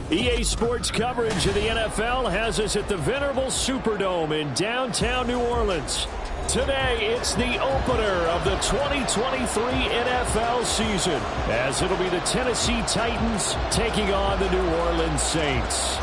EA Sports coverage of the NFL has us at the venerable Superdome in downtown New Orleans. Today, it's the opener of the 2023 NFL season, as it'll be the Tennessee Titans taking on the New Orleans Saints.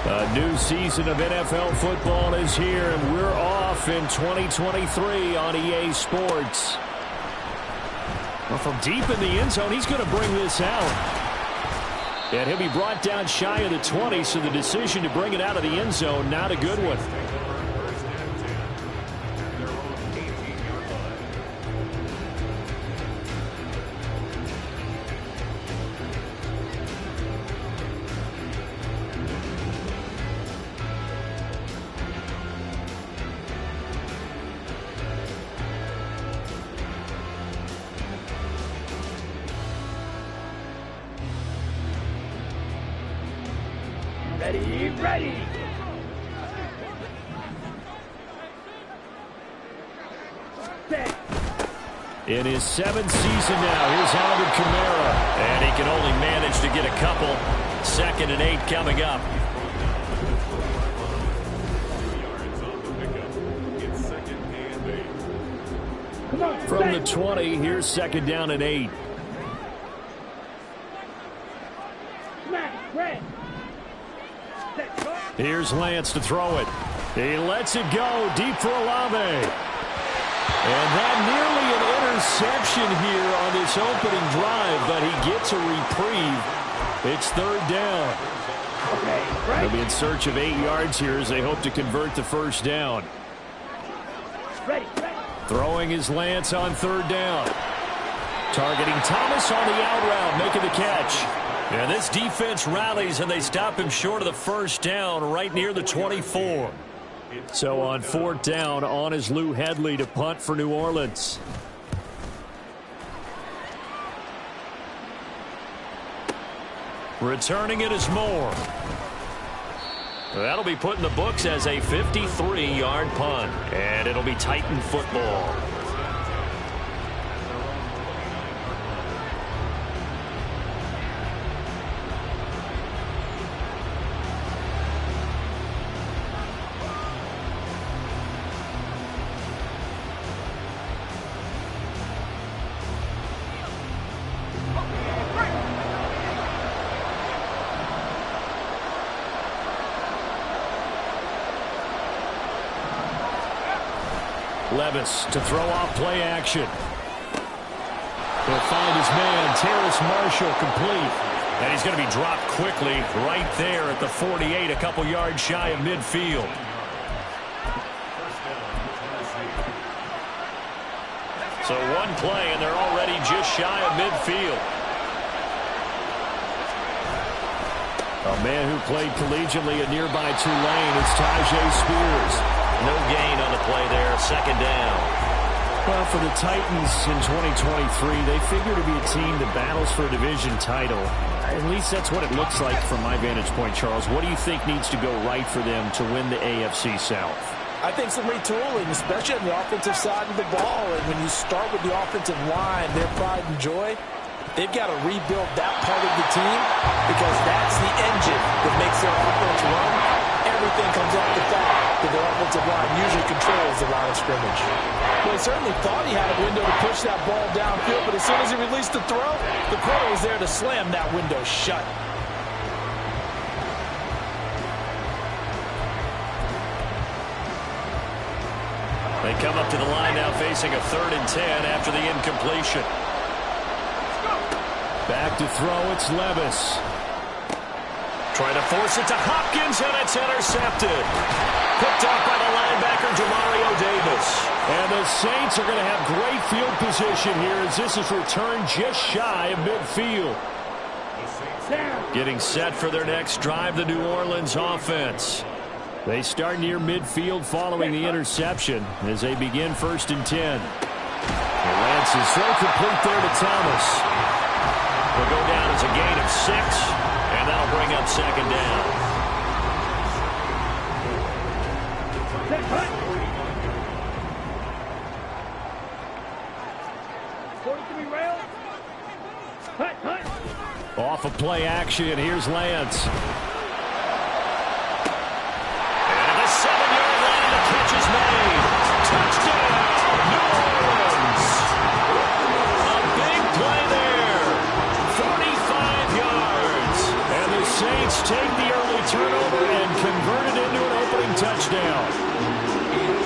A new season of NFL football is here, and we're off in 2023 on EA Sports. Well, from deep in the end zone, he's going to bring this out. And he'll be brought down shy of the 20, so the decision to bring it out of the end zone, not a good one. Ready. In his seventh season now, here's Alvin Kamara. And he can only manage to get a couple. 2nd and 8 coming up. From the 20, here's 2nd down and 8. Here's Lance to throw it. He lets it go deep for Olave. And that nearly an interception here on this opening drive, but he gets a reprieve. It's 3rd down. They'll be in search of 8 yards here as they hope to convert the 1st down. Throwing is Lance on 3rd down. Targeting Thomas on the out route, making the catch. And this defense rallies, and they stop him short of the 1st down right near the 24. So on 4th down, on is Lou Hedley to punt for New Orleans. Returning it is Moore. That'll be put in the books as a 53-yard punt. And it'll be Titan football. Levis to throw off play action. He'll find his man, Terrace Marshall, complete. And he's going to be dropped quickly right there at the 48, a couple yards shy of midfield. So one play, and they're already just shy of midfield. A man who played collegiately at nearby Tulane, it's Tyjae Spears. No gain on the play there, 2nd down. Well, for the Titans in 2023, they figure to be a team that battles for a division title. At least that's what it looks like from my vantage point, Charles. What do you think needs to go right for them to win the AFC South? I think some retooling, especially on the offensive side of the ball. And when you start with the offensive line, their pride and joy, they've got to rebuild that part of the team because that's the engine that makes their offense run. Everything comes off the fact that their offensive line usually controls the line of scrimmage. Well, he certainly thought he had a window to push that ball downfield, but as soon as he released the throw, the corner was there to slam that window shut. They come up to the line now facing a 3rd and 10 after the incompletion. Back to throw, it's Levis. Trying to force it to Hopkins, and it's intercepted. Picked off by the linebacker, Demario Davis. And the Saints are going to have great field position here as this is returned just shy of midfield. Getting set for their next drive, the New Orleans offense. They start near midfield following the interception as they begin 1st and 10. Lance is so complete there to Thomas. Will go down as a gain of 6, and that'll bring up 2nd down. Off of play action, here's Lance. And the 7-yard line, the catch is made. Touchdown, New Orleans. A big play there. 45 yards. And the Saints take the early turnover and convert it into an opening touchdown.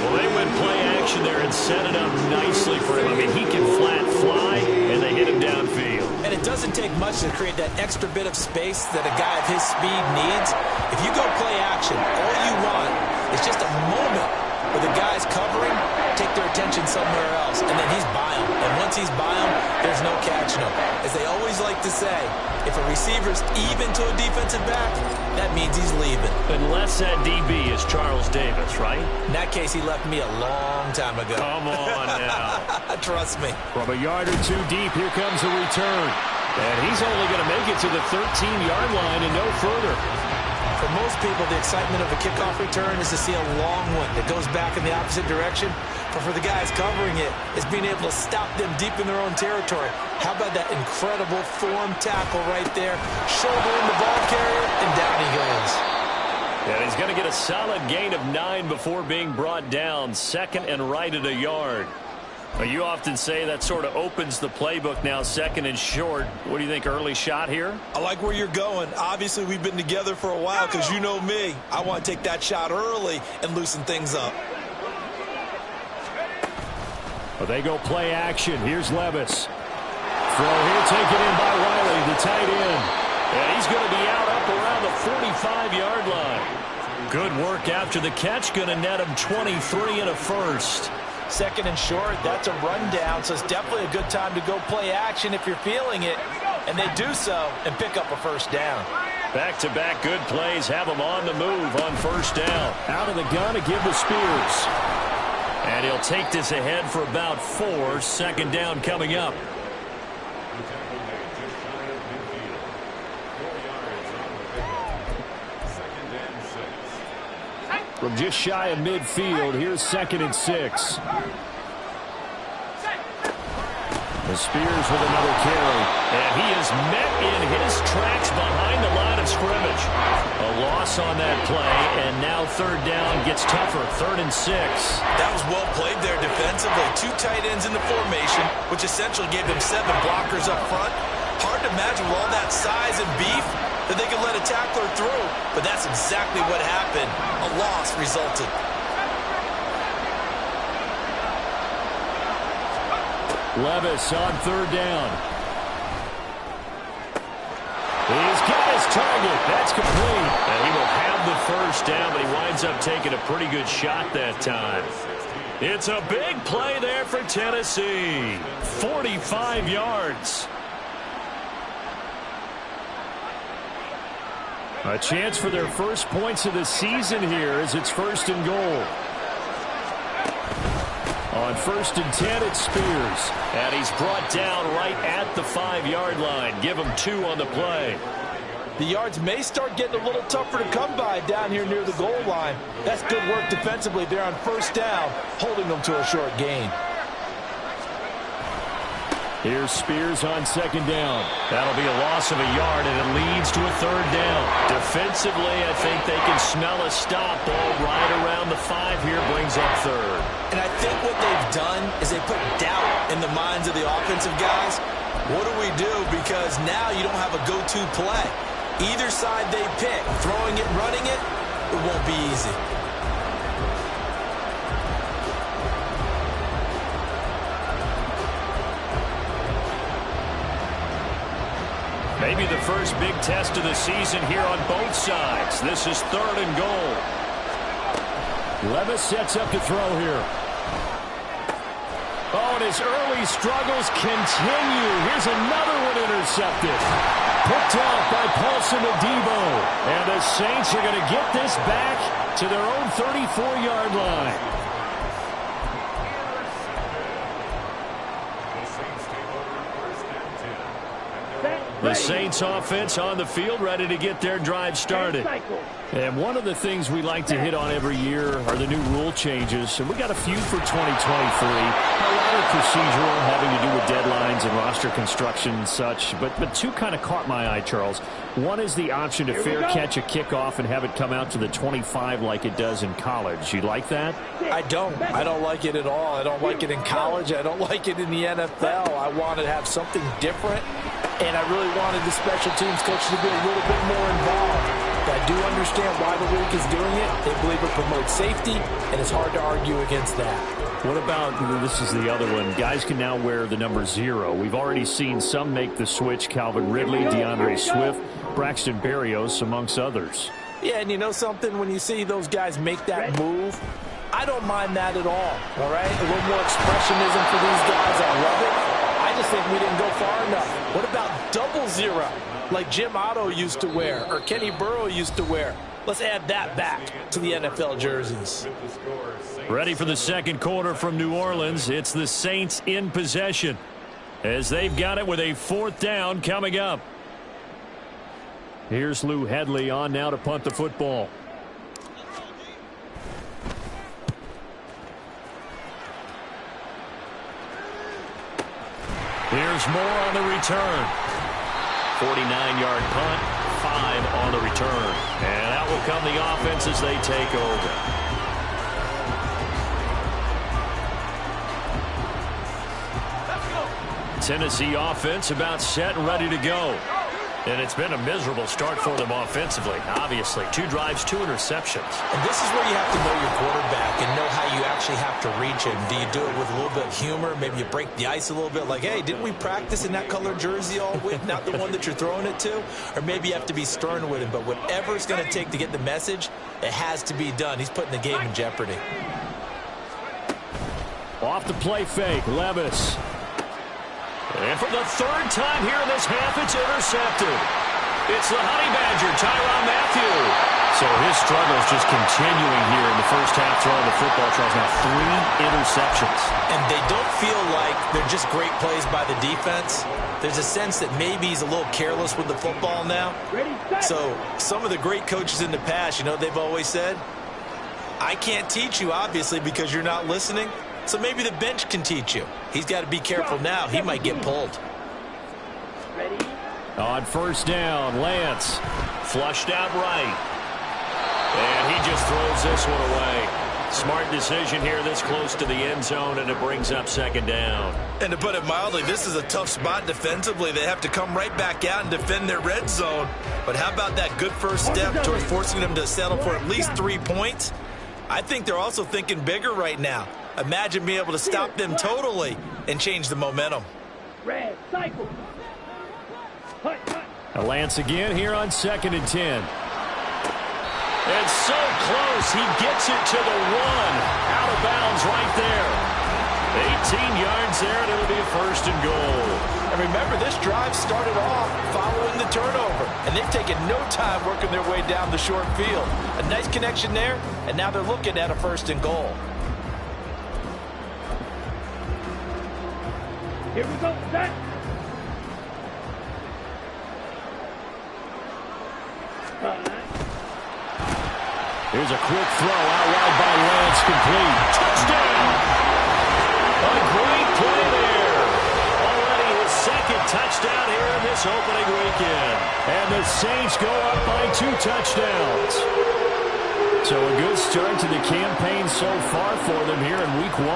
Well, they went play action there and set it up nicely for him. I mean, he can flat fly, and they hit him downfield. And it doesn't take much to create that extra bit of space that a guy of his speed needs. If you go play action, all you want is just a moment where the guy's covering, take their attention somewhere else, and then he's by him. And once he's by him, there's no catching him. As they always like to say, if a receiver's even to a defensive back, that means he's leaving. Unless that DB is Charles Davis, right? In that case, he left me a long time ago. Come on now. Trust me. From a yard or two deep, here comes a return. And he's only going to make it to the 13-yard line and no further. For most people, the excitement of a kickoff return is to see a long one that goes back in the opposite direction. But for the guys covering it, it's being able to stop them deep in their own territory. How about that incredible form tackle right there? Shouldering the ball carrier, and down he goes. And he's going to get a solid gain of 9 before being brought down. 2nd and right at a yard. Well, you often say that sort of opens the playbook now, 2nd and short. What do you think, early shot here? I like where you're going. Obviously, we've been together for a while because you know me. I want to take that shot early and loosen things up. Well, they go play action. Here's Levis. Throw here taken in by Riley, the tight end. And he's going to be out up around the 45-yard line. Good work after the catch. Going to net him 23 and a first. 2nd and short, that's a rundown, so it's definitely a good time to go play action if you're feeling it. And they do so and pick up a 1st down. Back-to-back good plays have them on the move on 1st down. Out of the gun to give to Spears. And he'll take this ahead for about 4. 2nd down coming up. From just shy of midfield, here's 2nd and 6. The Spears with another carry. And he is met in his tracks behind the line of scrimmage. A loss on that play, and now 3rd down gets tougher. 3rd and 6. That was well played there defensively. 2 tight ends in the formation, which essentially gave them 7 blockers up front. Hard to imagine with all that size and beef that they could let a tackler through, but that's exactly what happened. A loss resulted. Levis on 3rd down. He's got his target. That's complete. And he will have the 1st down, but he winds up taking a pretty good shot that time. It's a big play there for Tennessee. 45 yards. A chance for their first points of the season here as it's 1st and goal. On 1st and 10, it's Spears. And he's brought down right at the 5-yard line. Give him 2 on the play. The yards may start getting a little tougher to come by down here near the goal line. That's good work defensively there on 1st down, holding them to a short gain. Here's Spears on 2nd down. That'll be a loss of a yard, and it leads to a 3rd down. Defensively, I think they can smell a stop. Ball right around the 5 here brings up 3rd. And I think what they've done is they put doubt in the minds of the offensive guys. What do we do? Because now you don't have a go-to play. Either side they pick, throwing it, running it, it won't be easy. Maybe the first big test of the season here on both sides. This is 3rd and goal. Levis sets up to throw here. Oh, and his early struggles continue. Here's another one intercepted. Picked off by Paulson Adebo. And the Saints are going to get this back to their own 34-yard line. The Saints offense on the field, ready to get their drive started. And one of the things we like to hit on every year are the new rule changes. And we got a few for 2023. A lot of procedural, having to do with deadlines and roster construction and such. But two kind of caught my eye, Charles. One is the option to fair catch a kickoff and have it come out to the 25 like it does in college. You like that? I don't. I don't like it at all. I don't like it in college. I don't like it in the NFL. I want to have something different. And I really wanted the special teams coach to be a little bit more involved. But I do understand why the league is doing it. They believe it promotes safety, and it's hard to argue against that. What about, this is the other one, guys can now wear the number 0. We've already seen some make the switch, Calvin Ridley, DeAndre Swift, Braxton Berrios, amongst others. Yeah, and you know something? When you see those guys make that move, I don't mind that at all right? A little more expressionism for these guys. I love it. I just think we didn't go far enough. What about double 0, like Jim Otto used to wear or Kenny Burrow used to wear? Let's add that back to the NFL jerseys. Ready for the second quarter from New Orleans. It's the Saints in possession as they've got it with a 4th down coming up. Here's Lou Hedley on now to punt the football. Here's Moore on the return. 49-yard punt, 5 on the return. And out will come the offense as they take over. Tennessee offense about set and ready to go. And it's been a miserable start for them offensively. Obviously, 2 drives, 2 interceptions. And this is where you have to know your quarterback and know how you actually have to reach him. Do you do it with a little bit of humor? Maybe you break the ice a little bit like, hey, didn't we practice in that colored jersey all week? Not the one that you're throwing it to? Or maybe you have to be stern with him. But whatever it's going to take to get the message, it has to be done. He's putting the game in jeopardy. Off the play fake, Levis. And for the 3rd time here in this half, it's intercepted. It's the Honey Badger, Tyrann Mathieu. So his struggles just continuing here in the first half throwing the football. Charles, now 3 interceptions. And they don't feel like they're just great plays by the defense. There's a sense that maybe he's a little careless with the football now. So some of the great coaches in the past, you know, they've always said, I can't teach you, obviously, because you're not listening. So maybe the bench can teach you. He's got to be careful now. He might get pulled. On 1st down, Lance flushed out right. And he just throws this one away. Smart decision here this close to the end zone, and it brings up 2nd down. And to put it mildly, this is a tough spot defensively. They have to come right back out and defend their red zone. But how about that good first step towards forcing them to settle for at least 3 points? I think they're also thinking bigger right now. Imagine being able to stop them totally and change the momentum. Red cycle. Lance again here on 2nd and 10. And so close, he gets it to the 1. Out of bounds right there. 18 yards there, and it'll be a 1st and goal. And remember, this drive started off following the turnover. And they've taken no time working their way down the short field. A nice connection there, and now they're looking at a 1st and goal. Here we go, set. Here's a quick throw out wide by Lance, complete. Touchdown! A great play there. Already his 2nd touchdown here in this opening weekend. And the Saints go up by 2 touchdowns. So a good start to the campaign so far for them here in week 1.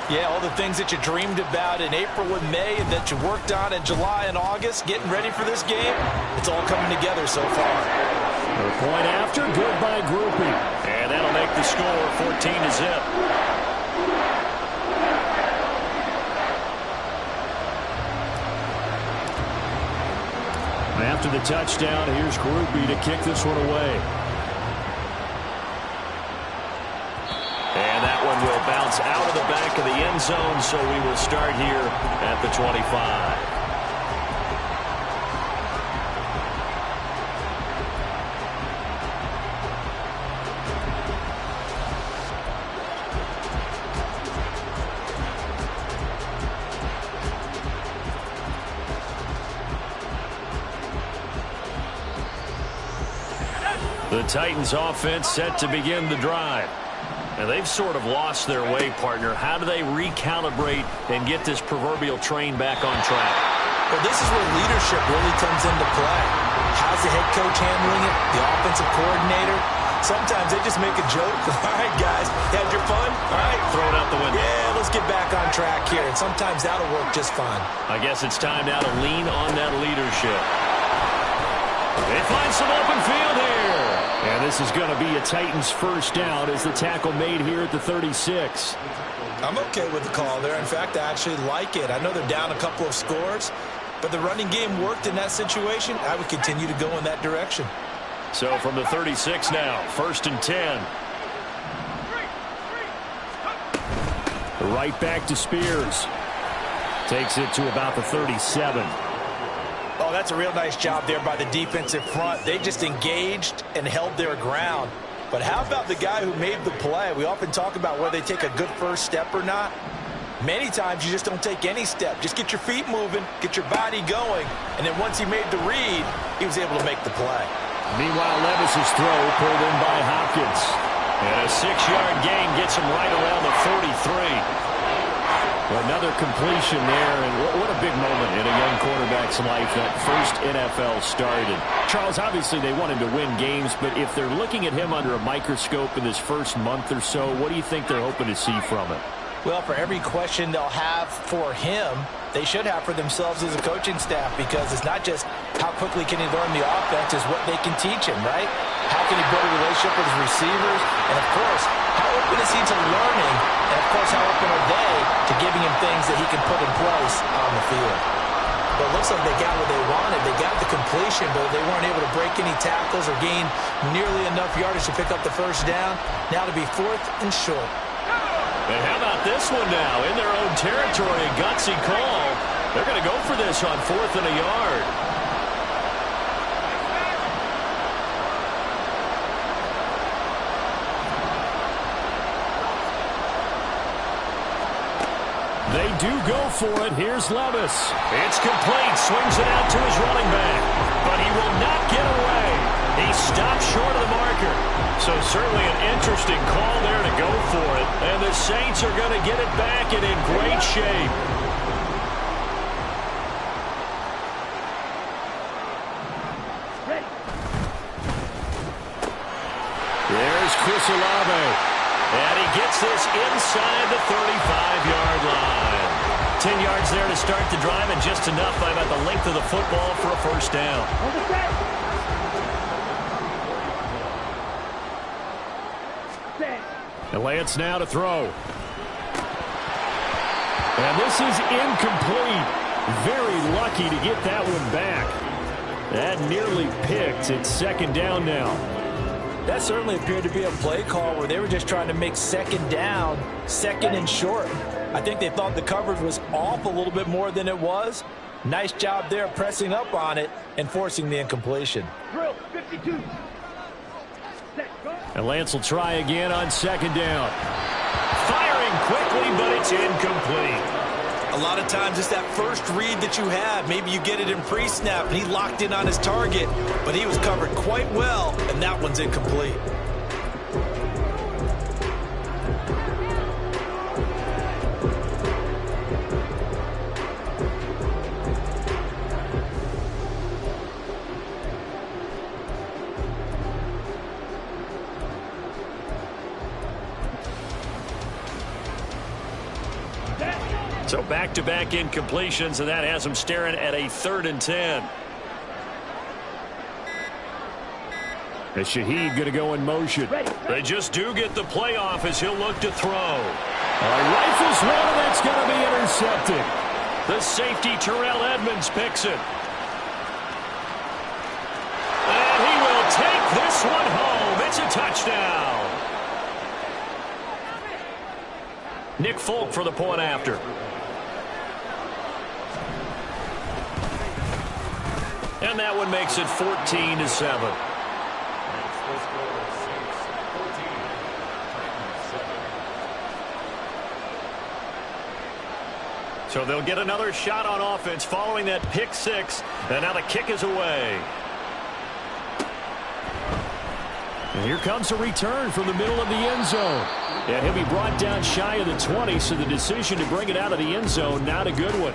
Yeah, all the things that you dreamed about in April and May and that you worked on in July and August, getting ready for this game, it's all coming together so far. The point after, good by Groupie. And that'll make the score 14-0. After the touchdown, here's Groupie to kick this one away. And that one will bounce out of the back of the end end zone, so we will start here at the 25. The Titans offense set to begin the drive. And they've sort of lost their way, partner. How do they recalibrate and get this proverbial train back on track? Well, this is where leadership really comes into play. How's the head coach handling it? The offensive coordinator? Sometimes they just make a joke. All right, guys, had your fun? All right. Throw it out the window. Yeah, let's get back on track here. And sometimes that'll work just fine. I guess it's time now to lean on that leadership. They find some open field here. And this is going to be a Titans first down as the tackle made here at the 36. I'm okay with the call there. In fact, I actually like it. I know they're down a couple of scores, but the running game worked in that situation. I would continue to go in that direction. So from the 36 now, 1st and 10. Right back to Spears. Takes it to about the 37. Oh, that's a real nice job there by the defensive front. They just engaged and held their ground. But how about the guy who made the play? We often talk about whether they take a good first step or not. Many times you just don't take any step. Just get your feet moving, get your body going, and then once he made the read, he was able to make the play. Meanwhile, Levis's throw pulled in by Hopkins. And a 6-yard gain gets him right around the 43. Another completion there, and what a big moment in a young quarterback's life, that first NFL start. And Charles, obviously they want him to win games, but if they're looking at him under a microscope in this first month or so, what do you think they're hoping to see from it? Well, for every question they'll have for him, they should have for themselves as a coaching staff, because it's not just how quickly can he learn the offense, it's what they can teach him, right? How can he build a relationship with his receivers? And, of course, how open is he to learning? And, of course, how open are they to giving him things that he can put in place on the field? But it looks like they got what they wanted. They got the completion, but they weren't able to break any tackles or gain nearly enough yardage to pick up the first down. Now to be 4th and short. And how about this one now? In their own territory, a gutsy call. They're going to go for this on 4th and a yard. They do go for it. Here's Levis. It's complete. Swings it out to his running back. But he will not get away. He stopped short of the marker. So certainly an interesting call there to go for it. And the Saints are going to get it back and in great shape. There's Chris Olave. And he gets this inside the 35-yard line. 10 yards there to start the drive, and just enough by about the length of the football for a first down. And Lance now to throw. And this is incomplete. Very lucky to get that one back. That nearly picked. It's 2nd down now. That certainly appeared to be a play call where they were just trying to make 2nd down, 2nd and short. I think they thought the coverage was off a little bit more than it was. Nice job there pressing up on it and forcing the incompletion. Drill 52. And Lance will try again on 2nd down. Firing quickly, but it's incomplete. A lot of times it's that first read that you have. Maybe you get it in pre-snap, and he locked in on his target, but he was covered quite well, and that one's incomplete. So back-to-back incompletions, and that has him staring at a 3rd and 10. And Shaheed going to go in motion. They just do get the playoff as he'll look to throw. Rifles one, and that's going to be intercepted. The safety, Terrell Edmonds, picks it. And he will take this one home. It's a touchdown. Nick Folk for the point after. And that one makes it 14-7. So they'll get another shot on offense following that pick six. And now the kick is away. And here comes a return from the middle of the end zone. And he'll be brought down shy of the 20, so the decision to bring it out of the end zone, not a good one.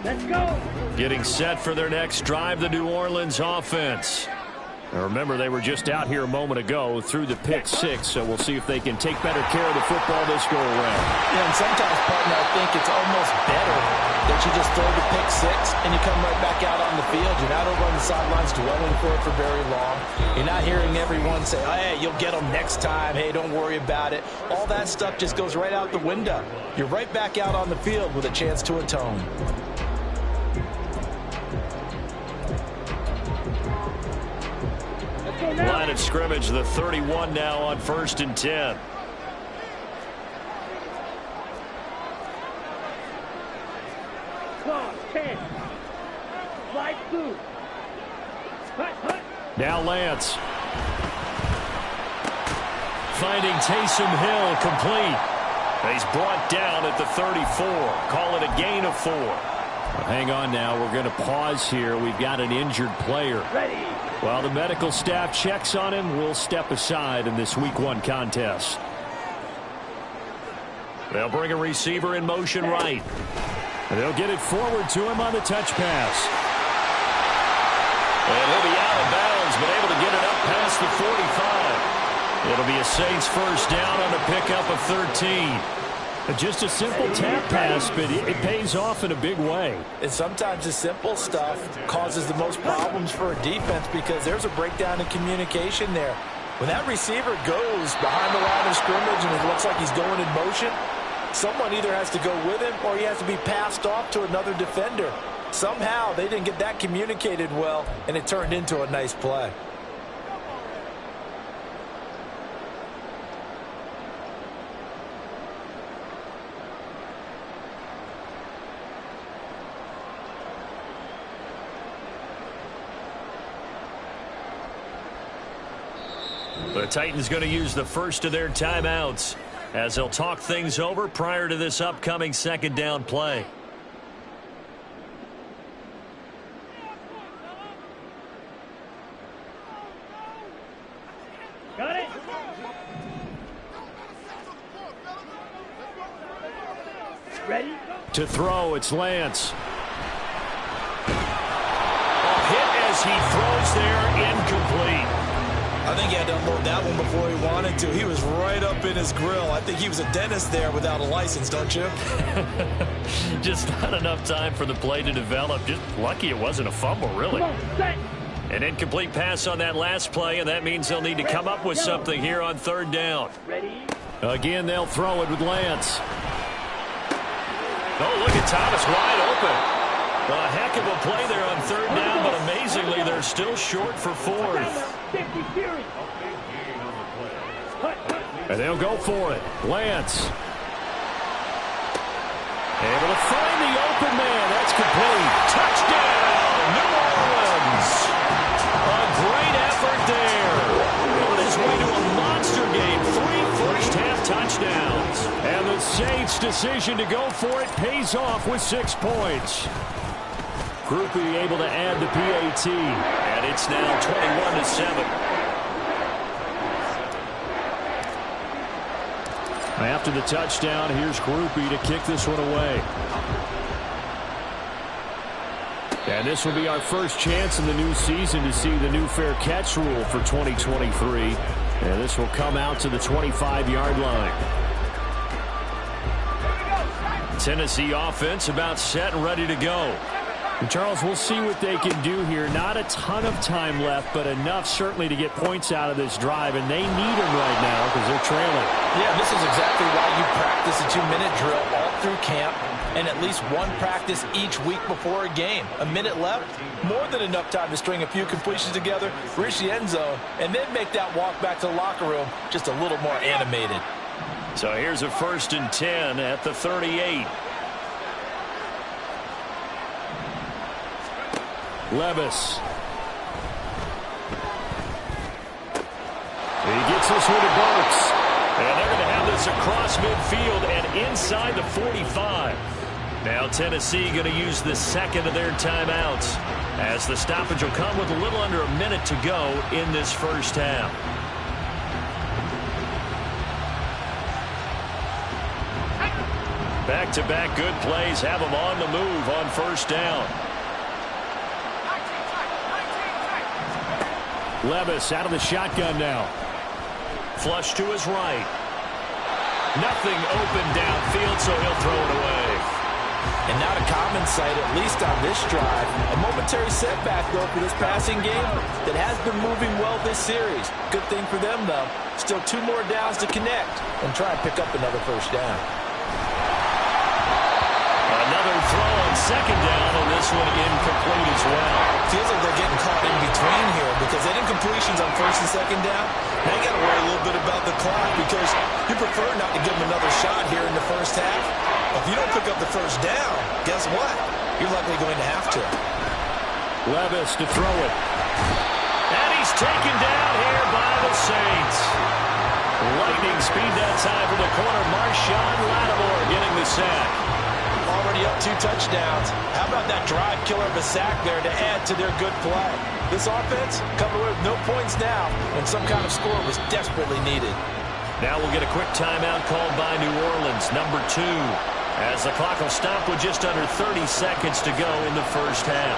Let's go. Getting set for their next drive, the New Orleans offense. Now remember, they were just out here a moment ago through the pick six, so we'll see if they can take better care of the football this go-around. Yeah, and sometimes, partner, I think it's almost better that you just throw the pick six and you come right back out on the field. You're not over on the sidelines dwelling for it for very long. You're not hearing everyone say, oh, hey, you'll get them next time. Hey, don't worry about it. All that stuff just goes right out the window. You're right back out on the field with a chance to atone. Line of scrimmage, the 31 now on 1st and 10. Come 10. Slide through. Hut. Now Lance. Finding Taysom Hill complete. He's brought down at the 34. Call it a gain of 4. Well, hang on now. We're going to pause here. We've got an injured player. Ready. While the medical staff checks on him, we'll step aside in this Week 1 contest. They'll bring a receiver in motion right. And they'll get it forward to him on the touch pass. And he'll be out of bounds, but able to get it up past the 45. It'll be a Saints first down on a pickup of 13. Just a simple tap pass, but it pays off in a big way. And sometimes the simple stuff causes the most problems for a defense because there's a breakdown in communication there. When that receiver goes behind the line of scrimmage and it looks like he's going in motion, someone either has to go with him or he has to be passed off to another defender. Somehow they didn't get that communicated well, and it turned into a nice play. The Titans going to use the first of their timeouts as they'll talk things over prior to this upcoming second down play. Got it. Ready. To throw, it's Lance. A hit as he throws there, incomplete. I think he had to unload that one before he wanted to. He was right up in his grill. I think he was a dentist there without a license, don't you? Just not enough time for the play to develop. Just lucky it wasn't a fumble, really. Come on, set. An incomplete pass on that last play, and that means they'll need to come up with something here on 3rd down. Ready. Again, they'll throw it with Lance. Oh, look at Thomas wide open. A heck of a play there on 3rd down, but amazingly, they're still short for 4th. 50 Fury. And they'll go for it. Lance. Able to find the open man. That's complete. Touchdown, New Orleans. A great effort there. On his way to a monster game. 3 first-half touchdowns. And the Saints' decision to go for it pays off with 6 points. Groupie able to add the PAT. And it's now 21-7. After the touchdown, here's Groupie to kick this one away. And this will be our first chance in the new season to see the new fair catch rule for 2023. And this will come out to the 25-yard line. Tennessee offense about set and ready to go. And Charles, we'll see what they can do here. Not a ton of time left, but enough certainly to get points out of this drive, and they need them right now because they're trailing. Yeah, this is exactly why you practice a 2-minute drill all through camp and at least one practice each week before a game. A minute left, more than enough time to string a few completions together, reach the end zone, and then make that walk back to the locker room just a little more animated. So here's a 1st and 10 at the 38. Levis. He gets this one to Burks. And they're going to have this across midfield and inside the 45. Now Tennessee going to use the second of their timeouts as the stoppage will come with a little under a minute to go in this first half. Back-to-back good plays have them on the move on first down. Levis out of the shotgun now. Flush to his right. Nothing open downfield, so he'll throw it away. And not a common sight, at least on this drive. A momentary setback, though, for this passing game that has been moving well this series. Good thing for them, though. Still 2 more downs to connect and try and pick up another first down. Another throw on second down, and this one incomplete as well. Feels like they're getting caught in between here because they didn't completions on first and second down. Now you got to worry a little bit about the clock because you prefer not to give them another shot here in the first half. If you don't pick up the first down, guess what? You're likely going to have to. Levis to throw it. And he's taken down here by the Saints. Lightning speed that time for the corner. Marshawn Lattimore getting the sack. Already up 2 touchdowns. How about that drive killer of a sack there to add to their good play? This offense coming away with no points now, and some kind of score was desperately needed. Now we'll get a quick timeout called by New Orleans, number 2, as the clock will stop with just under 30 seconds to go in the first half.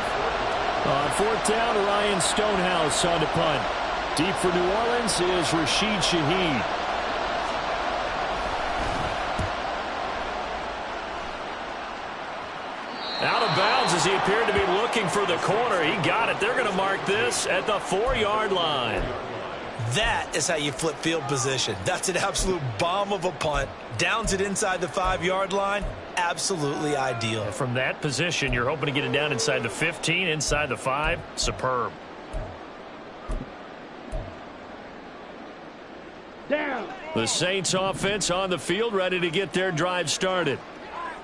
On 4th down, Ryan Stonehouse on to punt. Deep for New Orleans is Rashid Shaheed. Out of bounds as he appeared to be looking for the corner. He got it. They're going to mark this at the 4-yard line. That is how you flip field position. That's an absolute bomb of a punt. Downs it inside the 5-yard line. Absolutely ideal. From that position, you're hoping to get it down inside the 15, inside the 5. Superb. Down. The Saints offense on the field, ready to get their drive started.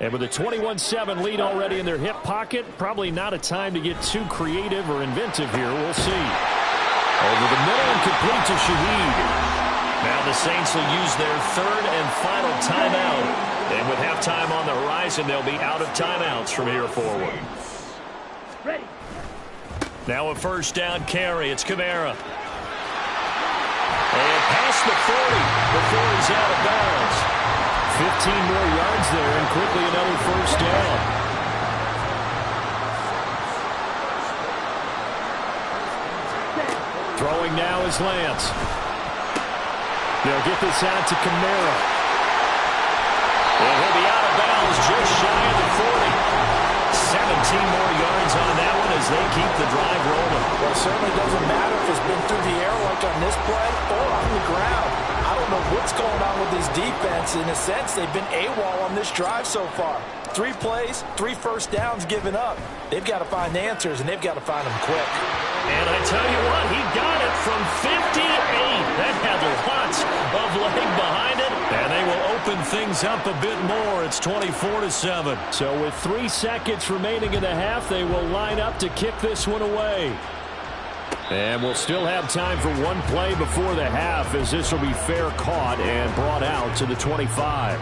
And with a 21-7 lead already in their hip pocket, probably not a time to get too creative or inventive here. We'll see. Over the middle and complete to Shaheed. Now the Saints will use their 3rd and final timeout. And with halftime on the horizon, they'll be out of timeouts from here forward. Ready. Now a first down carry. It's Kamara. And past the 40 before he's out of bounds. 15 more yards there and quickly another first down. Throwing now is Lance. They'll get this out to Kamara. And he'll be out of bounds just shy of the 40. 17 more yards on that one as they keep the drive rolling. Well, it certainly doesn't matter if it's been through the air like on this play or on the ground. I don't know what's going on with this defense. In a sense, they've been AWOL on this drive so far. 3 plays, 3 first downs given up. They've got to find answers, and they've got to find them quick. And I tell you what, he got it from 58. That had lots of leg behind it, and they will open things up a bit more. It's 24-7. So with 3 seconds remaining in the half, they will line up to kick this one away. And we'll still have time for 1 play before the half, as this will be fair caught and brought out to the 25.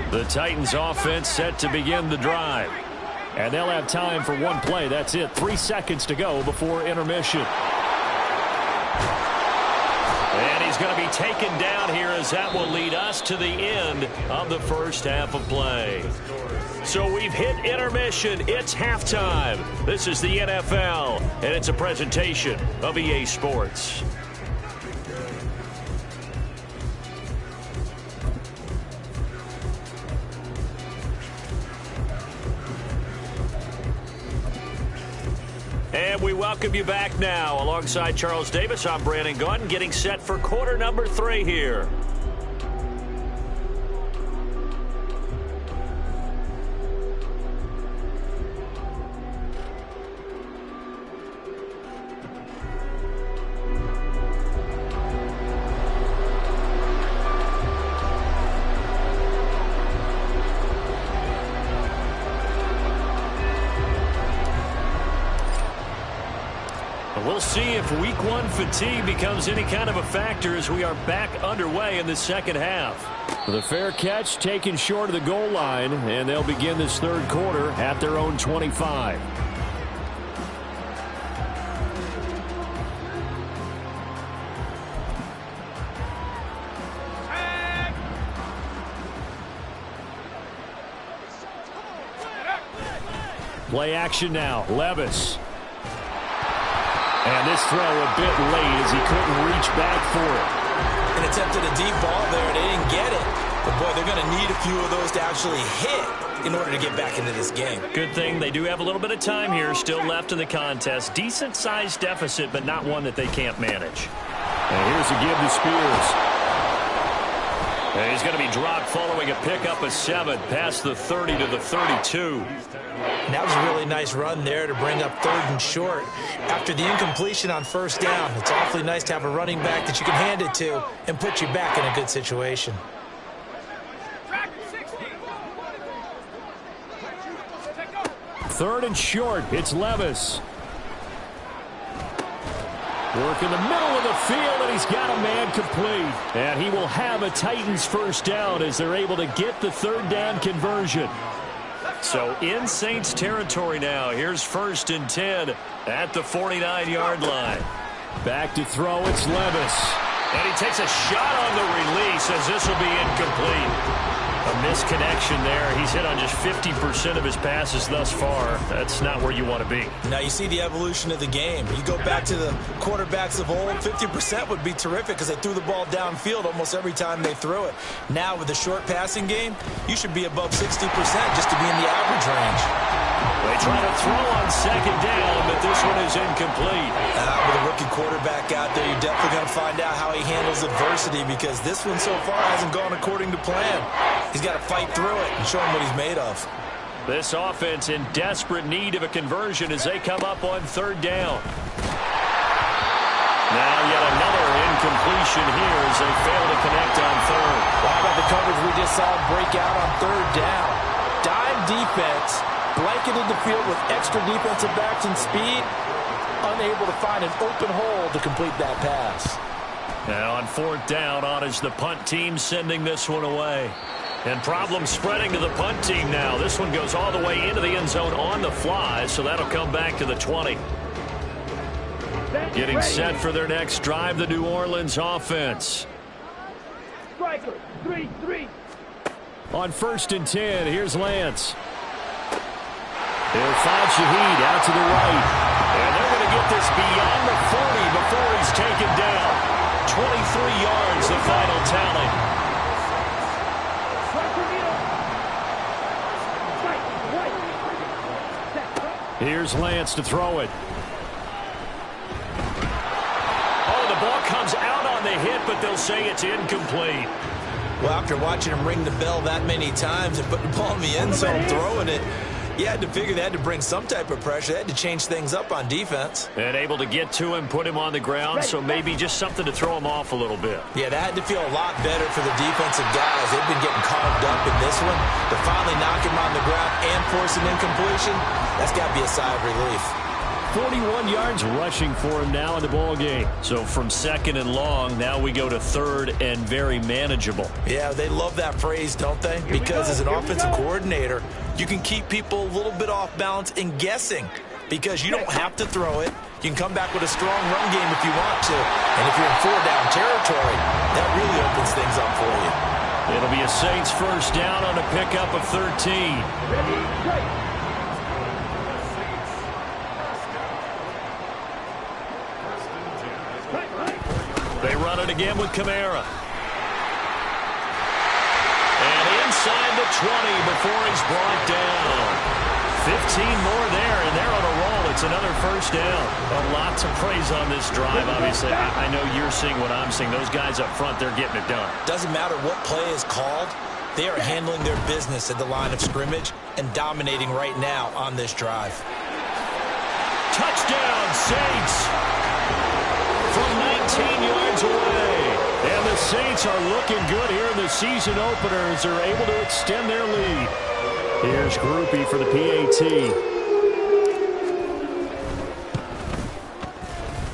The Titans offense set to begin the drive. And they'll have time for 1 play. That's it. 3 seconds to go before intermission. And he's going to be taken down here as that will lead us to the end of the first half of play. So we've hit intermission. It's halftime. This is the NFL, and it's a presentation of EA Sports. we welcome you back now. Alongside Charles Davis, I'm Brandon Gaudin, getting set for quarter number 3 here. We'll see if week 1 fatigue becomes any kind of a factor as we are back underway in the second half. The fair catch taken short of the goal line, and they'll begin this third quarter at their own 25. Play action now. Levis. And this throw a bit late as he couldn't reach back for it. And attempted a deep ball there. They didn't get it. But, boy, they're going to need a few of those to actually hit in order to get back into this game. Good thing they do have a little bit of time here still left in the contest. Decent-sized deficit, but not one that they can't manage. And here's a give to Spears. And he's going to be dropped following a pickup of 7 past the 30 to the 32. And that was a really nice run there to bring up 3rd and short. After the incompletion on 1st down, it's awfully nice to have a running back that you can hand it to and put you back in a good situation. Third and short. It's Levis. Work in the middle of the field, and he's got a man complete. And he will have a Titans first down as they're able to get the 3rd down conversion. So in Saints territory now. Here's 1st and 10 at the 49-yard line. Back to throw, it's Levis. And he takes a shot on the release as this will be incomplete. A misconnection there. He's hit on just 50% of his passes thus far. That's not where you want to be. Now you see the evolution of the game. You go back to the quarterbacks of old, 50% would be terrific because they threw the ball downfield almost every time they threw it. Now with the short passing game, you should be above 60% just to be in the average range. They try to throw on 2nd down, but this one is incomplete. With a rookie quarterback out there, you're definitely going to find out how he handles adversity because this one so far hasn't gone according to plan. He's got to fight through it and show him what he's made of. This offense in desperate need of a conversion as they come up on 3rd down. Now yet another incompletion here as they fail to connect on 3rd. Well, how about the coverage we just saw break out on 3rd down? Dime defense, blanketed the field with extra defensive backs and speed, unable to find an open hole to complete that pass. Now on 4th down, on is the punt team sending this one away. And problems spreading to the punt team now. This one goes all the way into the end zone on the fly, so that'll come back to the 20. Getting set for their next drive, the New Orleans offense. Striker, 3-3. On 1st and 10, here's Lance. They'll find Shaheed out to the right. And they're going to get this beyond the 40 before he's taken down. 23 yards, the final tally. Here's Lance to throw it. Oh, the ball comes out on the hit, but they'll say it's incomplete. Well, after watching him ring the bell that many times and putting the ball in the end zone, throwing it, you had to figure they had to bring some type of pressure. They had to change things up on defense. And able to get to him, put him on the ground, so maybe just something to throw him off a little bit. Yeah, that had to feel a lot better for the defensive guys. They've been getting carved up in this one. To finally knock him on the ground and force an incompletion, that's got to be a sigh of relief. 41 yards rushing for him now in the ball game. So from 2nd and long, now we go to 3rd and very manageable. Yeah, they love that phrase, don't they? Because as an offensive coordinator, you can keep people a little bit off balance and guessing because you don't have to throw it. You can come back with a strong run game if you want to. And if you're in 4-down territory, that really opens things up for you. It'll be a Saints first down on a pickup of 13. Ready, strike. They run it again with Kamara. And inside the 20 before he's brought down. 15 more there, and they're on a roll It's another first down. Lots of praise on this drive, obviously. I know you're seeing what I'm seeing. Those guys up front, they're getting it done. Doesn't matter what play is called. They are handling their business at the line of scrimmage and dominating right now on this drive. Touchdown, Saints! From 19 yards away. And the Saints are looking good here in the season opener as they're able to extend their lead. Here's Grupe for the PAT.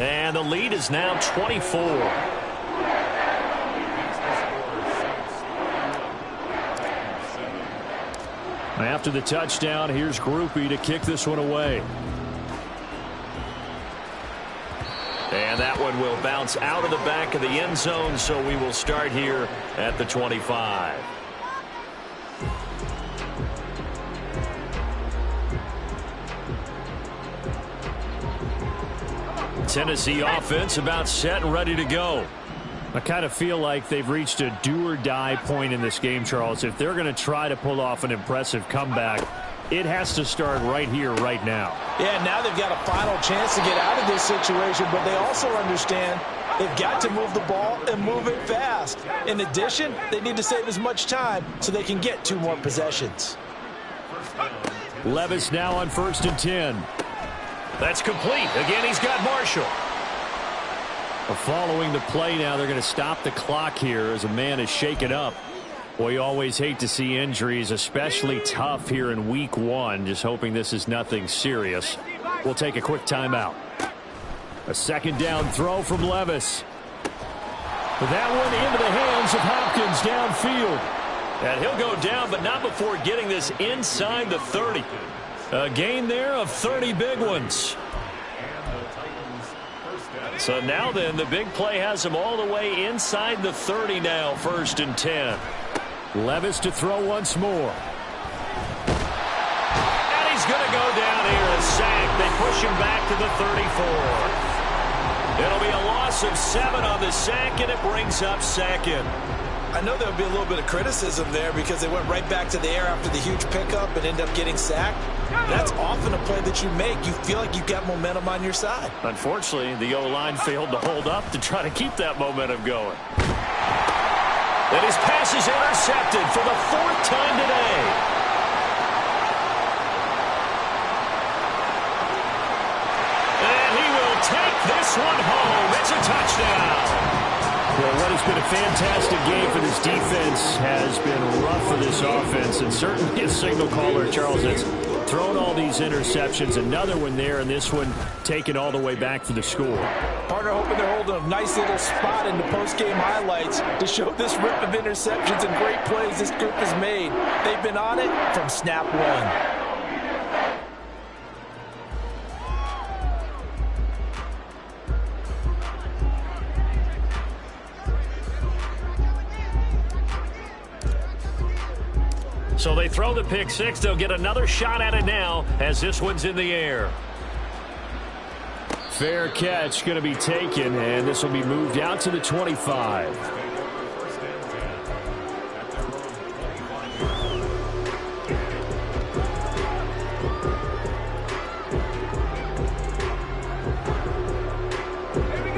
And the lead is now 24. After the touchdown, here's Grupe to kick this one away. And that one will bounce out of the back of the end zone, so we will start here at the 25. Tennessee offense about set and ready to go. I kind of feel like they've reached a do-or-die point in this game, Charles. If they're going to try to pull off an impressive comeback, it has to start right here, right now. Yeah, now they've got a final chance to get out of this situation, but they also understand they've got to move the ball and move it fast. In addition, they need to save as much time so they can get 2 more possessions. Levis now on 1st and 10. That's complete. Again, he's got Marshall. Following the play now, they're going to stop the clock here as a man is shaken up. Well, you always hate to see injuries, especially tough here in week 1. Just hoping this is nothing serious. We'll take a quick timeout. A 2nd down throw from Levis. That one into the hands of Hopkins downfield. And he'll go down, but not before getting this inside the 30. A gain there of 30 big ones. So now then, the big play has him all the way inside the 30 now, 1st and 10. Levis to throw once more. And he's going to go down here, a sack. They push him back to the 34. It'll be a loss of 7 on the sack, and it brings up 2nd. I know there'll be a little bit of criticism there because they went right back to the air after the huge pickup and ended up getting sacked. That's often a play that you make. You feel like you've got momentum on your side. Unfortunately, the O-line failed to hold up to try to keep that momentum going. And his pass is intercepted for the 4th time today. And he will take this one home. It's a touchdown. Well, what has been a fantastic game for this defense has been rough for this offense, and certainly a signal caller, Charles, that's thrown all these interceptions. Another one there, and this one taken all the way back for the score. Partner hoping they're holding a nice little spot in the post-game highlights to show this rip of interceptions and great plays this group has made. They've been on it from snap 1. So they throw the pick 6. They'll get another shot at it now as this one's in the air. Fair catch going to be taken, and this will be moved out to the 25.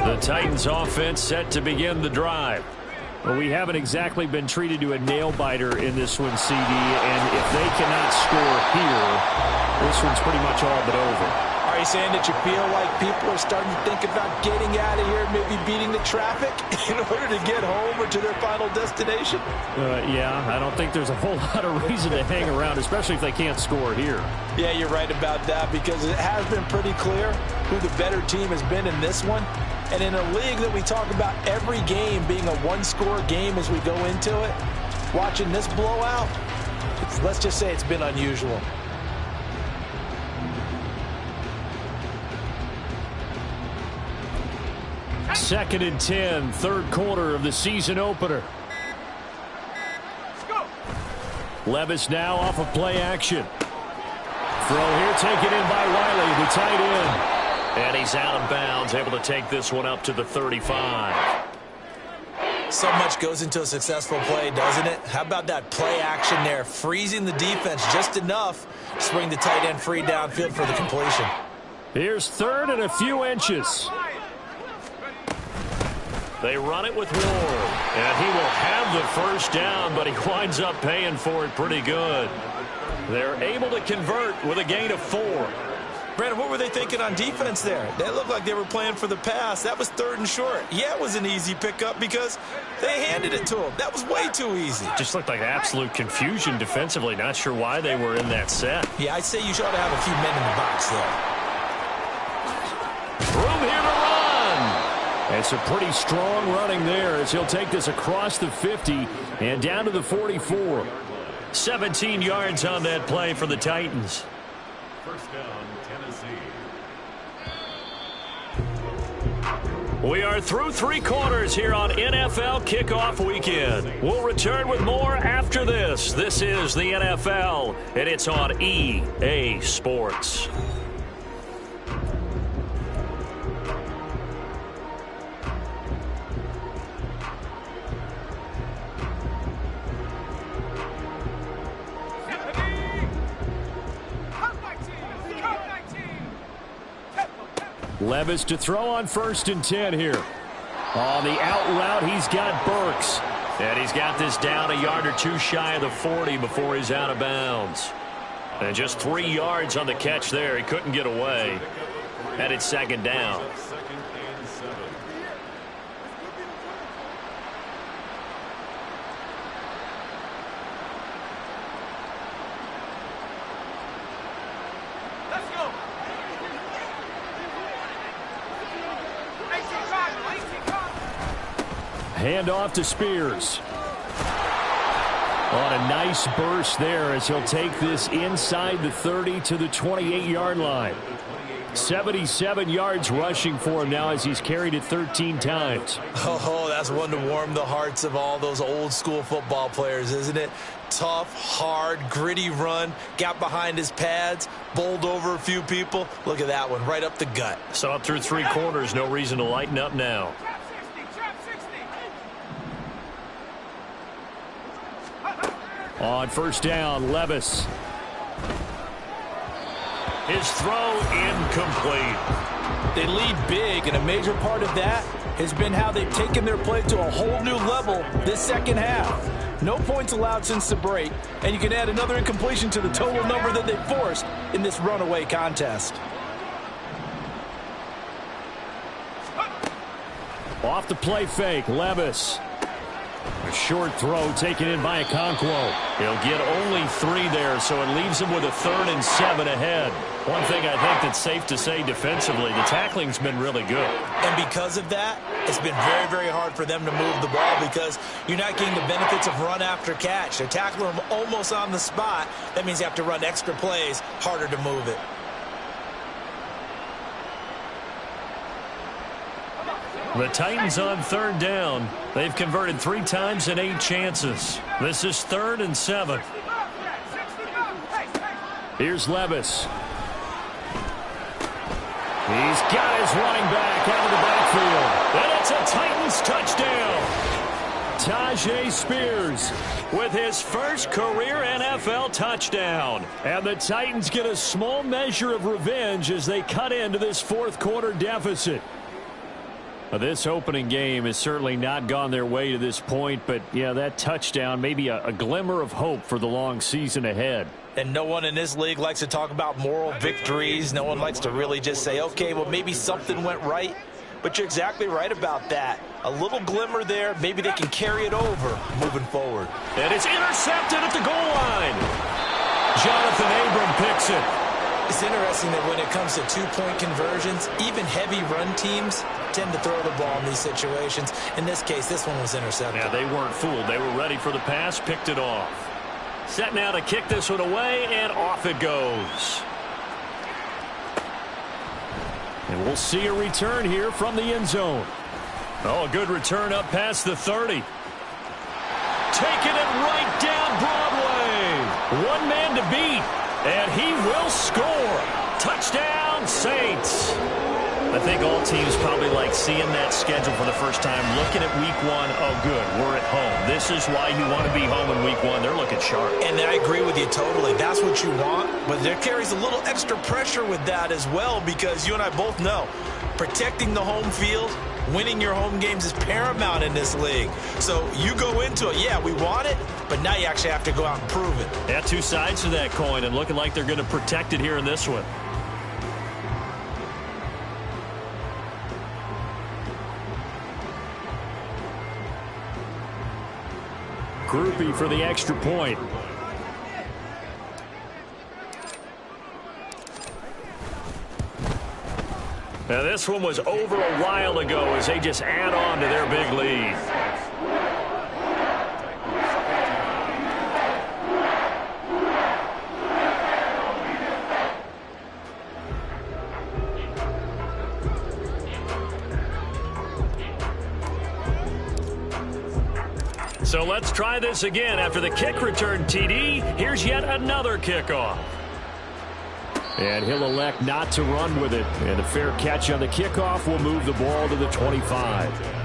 The Titans offense set to begin the drive. Well, we haven't exactly been treated to a nail-biter in this one, CD, and if they cannot score here, this one's pretty much all but over. Are you saying that you feel like people are starting to think about getting out of here, maybe beating the traffic in order to get home or to their final destination? Yeah, I don't think there's a whole lot of reason to hang around, especially if they can't score here. Yeah, you're right about that because it has been pretty clear who the better team has been in this one. And in a league that we talk about every game being a one-score game as we go into it, watching this blowout, let's just say it's been unusual. Second and 10, 3rd quarter of the season opener. Levis now off of play action. Throw here taken in by Wiley, the tight end. And he's out of bounds, able to take this one up to the 35. So much goes into a successful play, doesn't it? How about that play action there, freezing the defense just enough to bring the tight end free downfield for the completion. Here's third and a few inches. They run it with Ward, and he will have the first down, but he winds up paying for it pretty good. They're able to convert with a gain of 4. Brandon, what were they thinking on defense there? They looked like they were playing for the pass. That was 3rd and short. Yeah, it was an easy pickup because they handed it to him. That was way too easy. Just looked like absolute confusion defensively. Not sure why they were in that set. Yeah, I'd say you should have a few men in the box there. Room here to run. It's a pretty strong running there as he'll take this across the 50 and down to the 44. 17 yards on that play for the Titans. First down, Tennessee. We are through 3 quarters here on NFL Kickoff Weekend. We'll return with more after this. This is the NFL, and it's on EA Sports. Levis to throw on 1st and 10 here. On the out route, he's got Burks. And he's got this down a yard or 2 shy of the 40 before he's out of bounds. And just 3 yards on the catch there. He couldn't get away. Headed 2nd down. Hand off to Spears. On a nice burst there as he'll take this inside the 30 to the 28-yard line. 77 yards rushing for him now as he's carried it 13 times. Oh, that's one to warm the hearts of all those old school football players, isn't it? Tough, hard, gritty run, got behind his pads, bowled over a few people. Look at that one, right up the gut. So up through 3 quarters, no reason to lighten up now. On 1st down, Levis. His throw incomplete. They lead big, and a major part of that has been how they've taken their play to a whole new level this second half. No points allowed since the break, and you can add another incompletion to the total number that they forced in this runaway contest. Off the play fake, Levis. A short throw taken in by Okonkwo. He'll get only 3 there, so it leaves him with a 3rd and 7 ahead. One thing I think that's safe to say defensively, the tackling's been really good. And because of that, it's been very, very hard for them to move the ball because you're not getting the benefits of run after catch. They're tackling them almost on the spot. That means you have to run extra plays, harder to move it. The Titans on 3rd down. They've converted 3 times in 8 chances. This is 3rd and 7. Here's Levis. He's got his running back out of the backfield. And it's a Titans touchdown. Tyjae Spears with his first career NFL touchdown. And the Titans get a small measure of revenge as they cut into this 4th quarter deficit. This opening game has certainly not gone their way to this point, but yeah, that touchdown may be a glimmer of hope for the long season ahead. And no one in this league likes to talk about moral victories. No one likes to really just say, okay, well, maybe something went right. But you're exactly right about that. A little glimmer there. Maybe they can carry it over moving forward. And it's intercepted at the goal line. Jonathan Abram picks it. It's interesting that when it comes to 2-point conversions, even heavy run teams tend to throw the ball in these situations. In this case, this one was intercepted. Yeah, they weren't fooled. They were ready for the pass, picked it off. Set now to kick this one away, and off it goes. And we'll see a return here from the end zone. Oh, a good return up past the 30. Taking it right down Broadway. One man to beat, and he will score. Touchdown, Saints. I think all teams probably like seeing that schedule for the first time, looking at week one. Oh, good, we're at home. This is why you want to be home in week one. They're looking sharp. And I agree with you totally. That's what you want, but there carries a little extra pressure with that as well, because you and I both know protecting the home field, winning your home games is paramount in this league. So you go into it, yeah, we want it, but now you actually have to go out and prove it. Yeah, two sides to that coin, and looking like they're going to protect it here in this one. Groupie for the extra point. Now this one was over a while ago as they just add on to their big lead. So let's try this again. After the kick return, TD, here's yet another kickoff. And he'll elect not to run with it. And a fair catch on the kickoff will move the ball to the 25.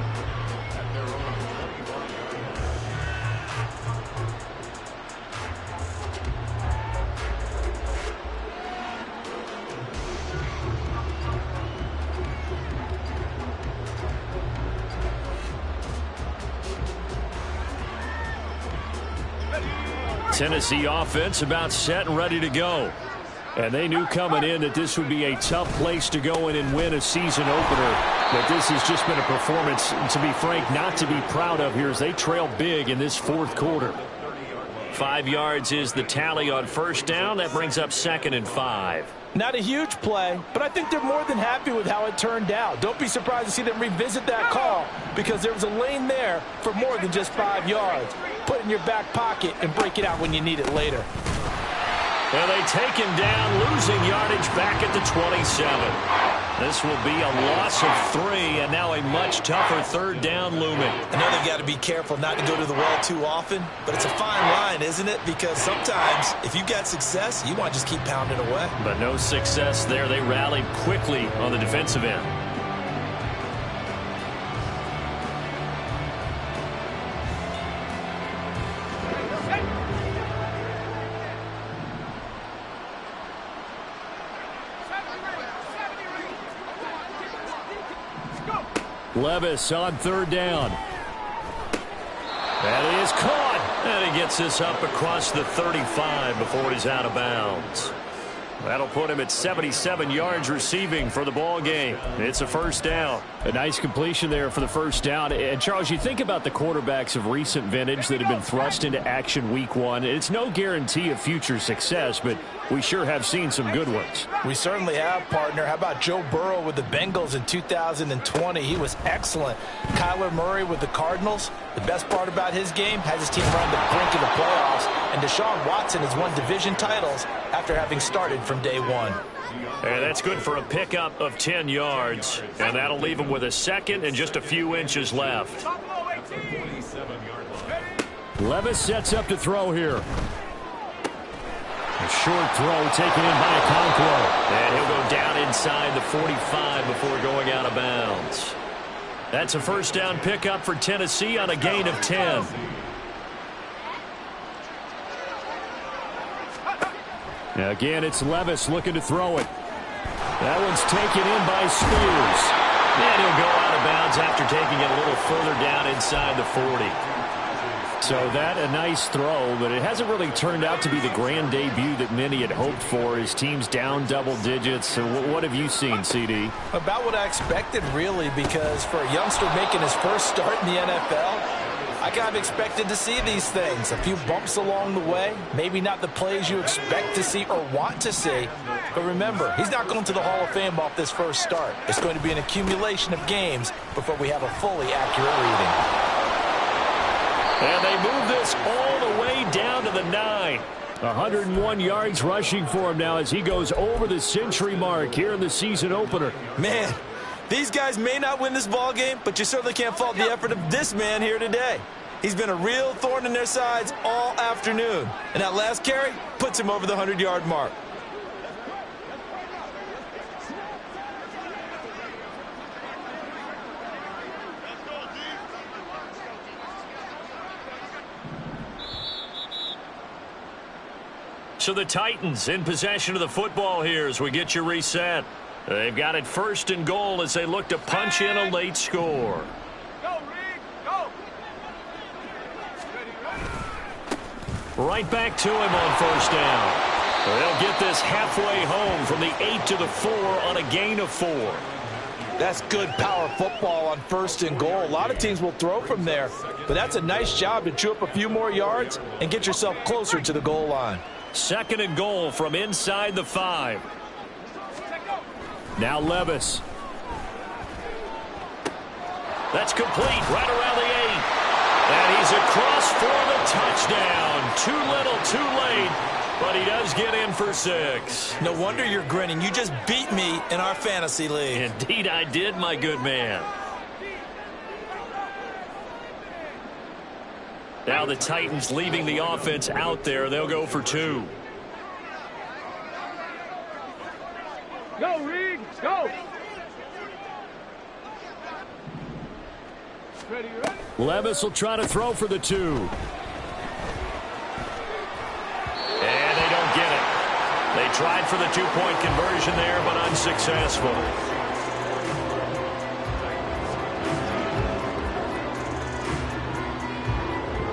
Tennessee offense about set and ready to go. And they knew coming in that this would be a tough place to go in and win a season opener. But this has just been a performance, to be frank, not to be proud of here as they trail big in this fourth quarter. 5 yards is the tally on first down. That brings up 2nd and 5. Not a huge play, but I think they're more than happy with how it turned out. Don't be surprised to see them revisit that call, because there was a lane there for more than just 5 yards. Put it in your back pocket and break it out when you need it later. Well, they take him down, losing yardage back at the 27. This will be a loss of 3, and now a much tougher third down looming. I know they've got to be careful not to go to the well too often, but it's a fine line, isn't it? Because sometimes, if you've got success, you want to just keep pounding away. But no success there. They rallied quickly on the defensive end. Levis on third down. That is caught. And he gets this up across the 35 before he's out of bounds. That'll put him at 77 yards receiving for the ball game. It's a first down. A nice completion there for the first down. And, Charles, you think about the quarterbacks of recent vintage that have been thrust into action week one. It's no guarantee of future success, but we sure have seen some good ones. We certainly have, partner. How about Joe Burrow with the Bengals in 2020? He was excellent. Kyler Murray with the Cardinals. The best part about his game has his team run the brink of the playoffs. And Deshaun Watson has won division titles after having started from day one. And that's good for a pickup of 10 yards. And that'll leave him with a second and just a few inches left. Levis sets up to throw here. A short throw taken in by Okonkwo. And he'll go down inside the 45 before going out of bounds. That's a first down pickup for Tennessee on a gain of 10. Now again, it's Levis looking to throw it. That one's taken in by Spears. And he'll go out of bounds after taking it a little further down inside the 40. So that a nice throw, but it hasn't really turned out to be the grand debut that many had hoped for. His team's down double digits. So what have you seen, CD? About what I expected, really, because for a youngster making his first start in the NFL, I kind of expected to see these things. A few bumps along the way, maybe not the plays you expect to see or want to see. But remember, he's not going to the Hall of Fame off this first start. It's going to be an accumulation of games before we have a fully accurate reading. And they move this all the way down to the 9. 101 yards rushing for him now as he goes over the century mark here in the season opener. Man, these guys may not win this ball game, but you certainly can't fault the effort of this man here today. He's been a real thorn in their sides all afternoon. And that last carry puts him over the 100-yard mark. So the Titans in possession of the football here as we get you reset. They've got it 1st and goal as they look to punch in a late score. Go, Reed, go. Right back to him on 1st down. They'll get this halfway home from the 8 to the 4 on a gain of 4. That's good power football on 1st and goal. A lot of teams will throw from there, but that's a nice job to chew up a few more yards and get yourself closer to the goal line. 2nd and goal from inside the 5. Now Levis. That's complete right around the 8. And he's across for the touchdown. Too little, too late. But he does get in for 6. No wonder you're grinning. You just beat me in our fantasy league. Indeed I did, my good man. Now the Titans leaving the offense out there. They'll go for 2. Go, Reed, go. Ready, ready. Levis will try to throw for the 2. And they don't get it. They tried for the 2-point conversion there, but unsuccessful.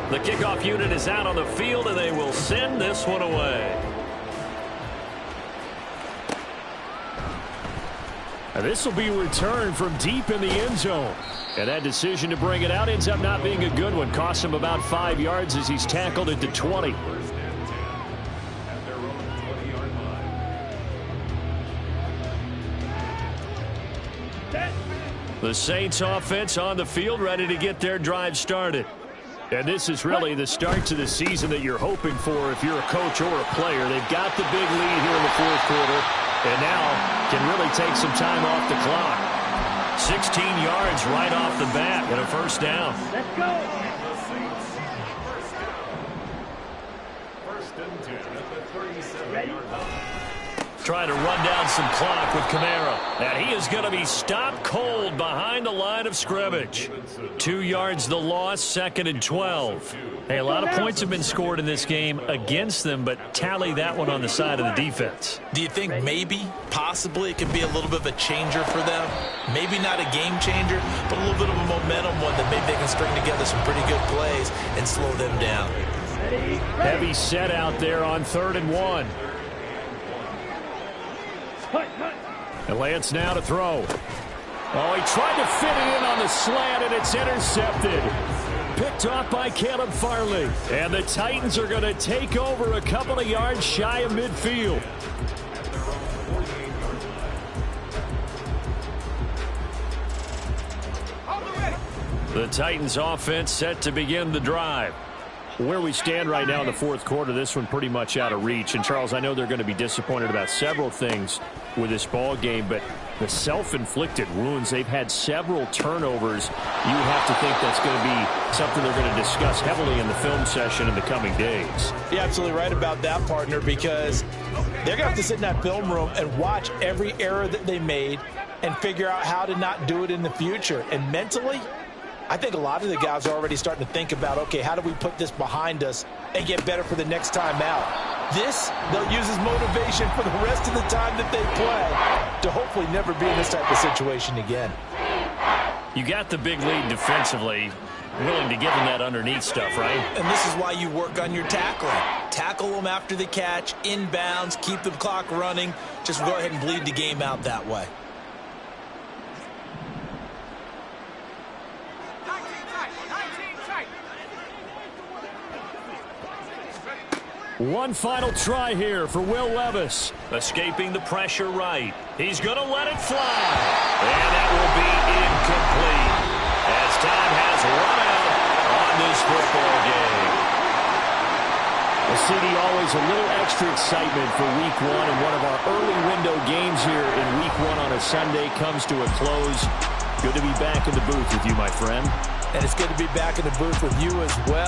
The kickoff unit is out on the field, and they will send this one away. And this will be returned from deep in the end zone. And that decision to bring it out ends up not being a good one. Costs him about 5 yards as he's tackled it to 20. The Saints offense on the field, ready to get their drive started. And this is really the start to the season that you're hoping for if you're a coach or a player. They've got the big lead here in the 4th quarter, and now can really take some time off the clock. 16 yards right off the bat and a 1st down. Let's go. First and 10 at the 37-yard line. Trying to run down some clock with Kamara. And he is going to be stopped cold behind the line of scrimmage. 2 yards the loss, 2nd and 12. Hey, a lot of points have been scored in this game against them, but tally that one on the side of the defense. Do you think maybe, possibly, it could be a little bit of a changer for them? Maybe not a game changer, but a little bit of a momentum one that maybe they can string together some pretty good plays and slow them down. Heavy set out there on 3rd and 1. And Lance now to throw. Oh, he tried to fit it in on the slant, and it's intercepted. Picked off by Caleb Farley. And the Titans are going to take over a couple of yards shy of midfield. The Titans offense set to begin the drive. Where we stand right now in the 4th quarter, this one pretty much out of reach. And, Charles, I know they're going to be disappointed about several things with this ball game, but the self-inflicted wounds, they've had several turnovers. You have to think that's going to be something they're going to discuss heavily in the film session in the coming days. You're absolutely right about that, partner, because they're going to have to sit in that film room and watch every error that they made and figure out how to not do it in the future. And mentally, I think a lot of the guys are already starting to think about, okay, how do we put this behind us and get better for the next time out? This, they'll use as motivation for the rest of the time that they play to hopefully never be in this type of situation again. You got the big lead defensively. Willing to give them that underneath stuff, right? And this is why you work on your tackling. Tackle them after the catch, inbounds, keep the clock running. Just go ahead and bleed the game out that way. One final try here for Will Levis. Escaping the pressure right. He's going to let it fly. And that will be incomplete as time has run out on this football game. Well, CD, always a little extra excitement for Week 1, and one of our early window games here in Week 1 on a Sunday comes to a close. Good to be back in the booth with you, my friend. And it's good to be back in the booth with you as well.